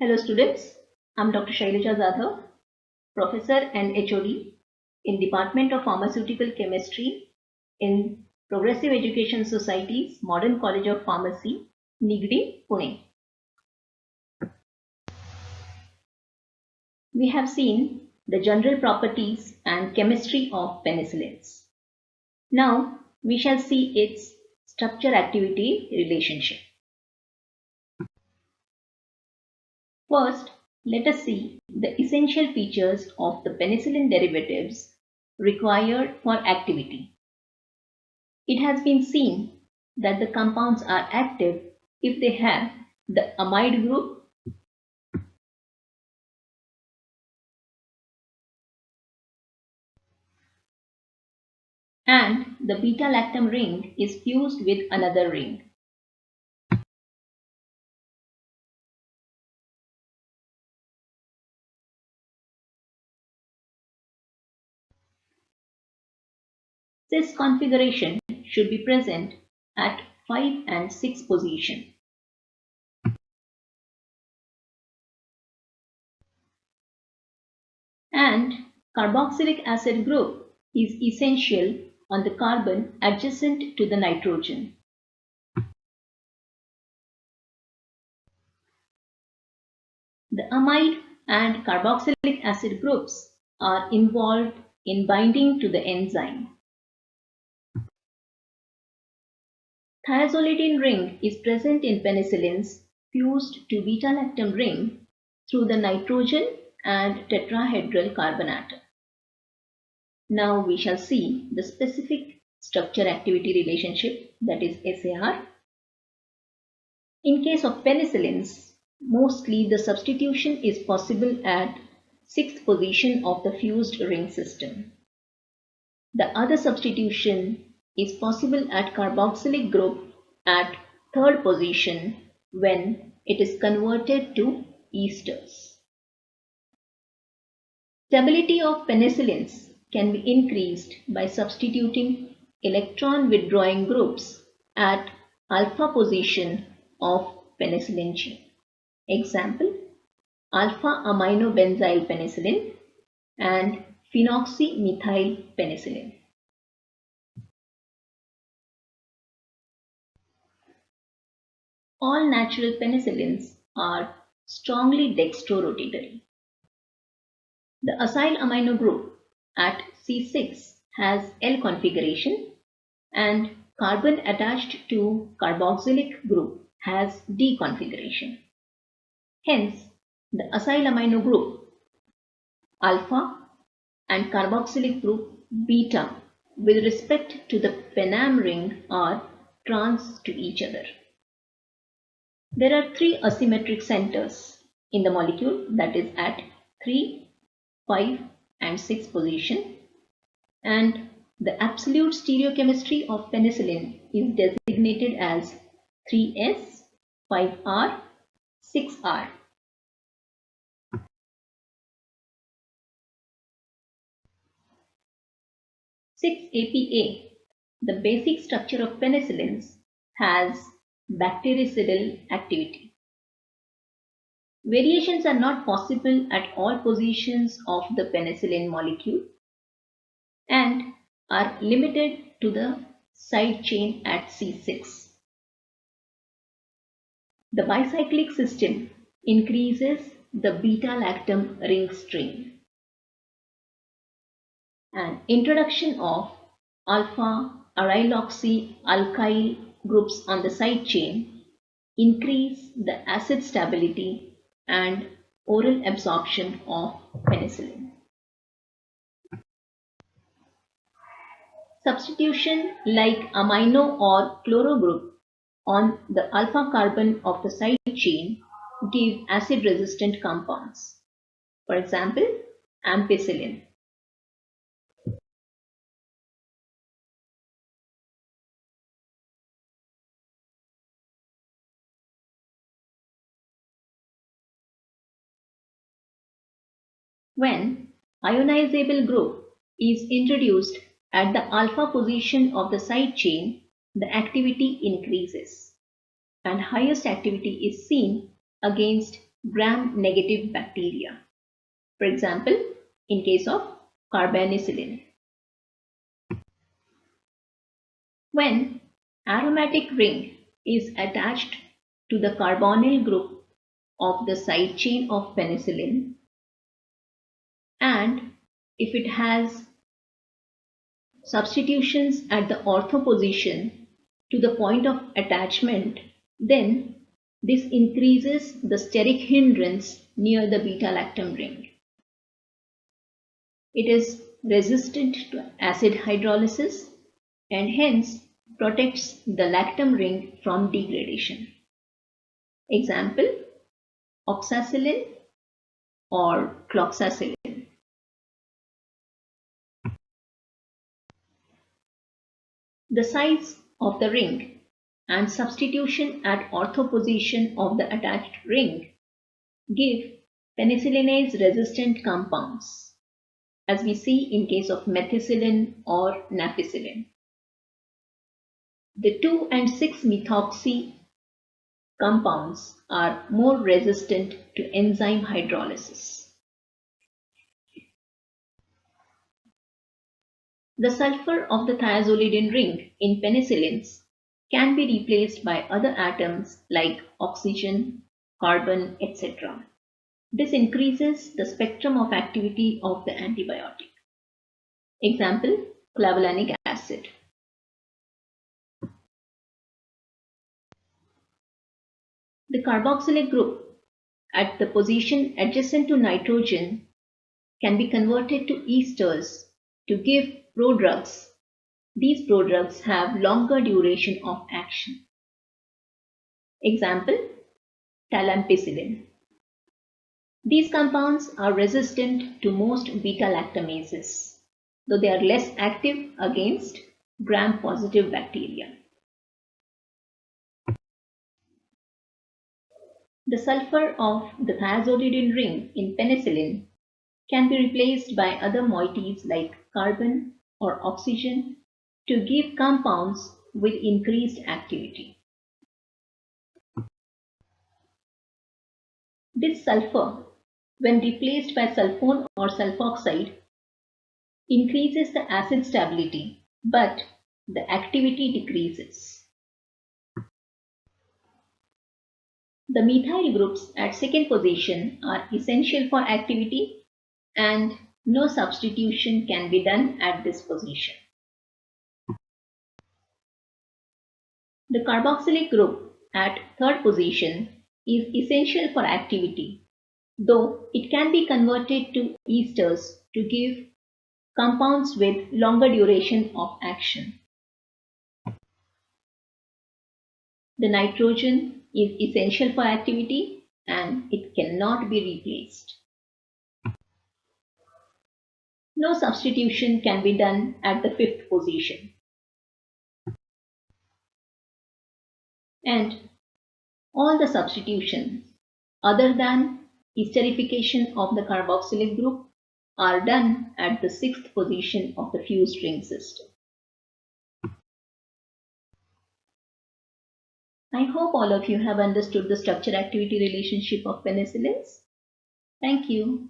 Hello students, I'm Dr. Shailaja Jadhav, Professor and HOD in Department of Pharmaceutical Chemistry in Progressive Education Society's Modern College of Pharmacy, Nigdi, Pune. We have seen the general properties and chemistry of penicillins. Now we shall see its structure-activity relationship. First, let us see the essential features of the penicillin derivatives required for activity. It has been seen that the compounds are active if they have the amide group and the beta-lactam ring is fused with another ring. This configuration should be present at 5 and 6 position. And carboxylic acid group is essential on the carbon adjacent to the nitrogen. The amide and carboxylic acid groups are involved in binding to the enzyme. Thiazolidine ring is present in penicillins fused to beta-lactam ring through the nitrogen and tetrahedral carbon atom. Now we shall see the specific structure-activity relationship, that is SAR. In case of penicillins, mostly the substitution is possible at 6th position of the fused ring system. The other substitution is possible at carboxylic group at 3rd position when it is converted to esters. Stability of penicillins can be increased by substituting electron withdrawing groups at alpha position of penicillin chain. Example, alpha aminobenzyl penicillin and phenoxymethyl penicillin. All natural penicillins are strongly dextrorotatory. The acyl amino group at C6 has L configuration and carbon attached to carboxylic group has D configuration. Hence, the acyl amino group alpha and carboxylic group beta with respect to the penam ring are trans to each other. There are 3 asymmetric centers in the molecule, that is at 3, 5 and 6 position, and the absolute stereochemistry of penicillin is designated as 3s, 5r, 6r. (6-APA), the basic structure of penicillins, has bactericidal activity. Variations are not possible at all positions of the penicillin molecule and are limited to the side chain at C6. The bicyclic system increases the beta-lactam ring string. And introduction of alpha aryloxy alkyl groups on the side chain increase the acid stability and oral absorption of penicillin. Substitution like amino or chloro group on the alpha carbon of the side chain give acid resistant compounds. For example, ampicillin. When ionizable group is introduced at the alpha position of the side chain, the activity increases and highest activity is seen against gram-negative bacteria. For example, in case of carbanicillin. When aromatic ring is attached to the carbonyl group of the side chain of penicillin, and if it has substitutions at the ortho position to the point of attachment, then this increases the steric hindrance near the beta-lactam ring. It is resistant to acid hydrolysis and hence protects the lactam ring from degradation. Example, oxacillin or cloxacillin. The size of the ring and substitution at ortho position of the attached ring give penicillinase resistant compounds, as we see in case of methicillin or napicillin. The 2 and 6-methoxy compounds are more resistant to enzyme hydrolysis. The sulfur of the thiazolidine ring in penicillins can be replaced by other atoms like oxygen, carbon, etc. This increases the spectrum of activity of the antibiotic. Example, clavulanic acid. The carboxylic group at the position adjacent to nitrogen can be converted to esters to give prodrugs. These prodrugs have longer duration of action. Example, talampicillin. These compounds are resistant to most beta-lactamases, though they are less active against gram-positive bacteria. The sulfur of the thiazolidine ring in penicillin can be replaced by other moieties like carbon or oxygen to give compounds with increased activity. This sulfur, when replaced by sulfone or sulfoxide, increases the acid stability, but the activity decreases. The methyl groups at second position are essential for activity and no substitution can be done at this position. The carboxylic group at third position is essential for activity, though it can be converted to esters to give compounds with longer duration of action. The nitrogen is essential for activity and it cannot be replaced. No substitution can be done at the fifth position. And all the substitutions other than esterification of the carboxylic group are done at the sixth position of the fused ring system. I hope all of you have understood the structure-activity relationship of penicillins. Thank you.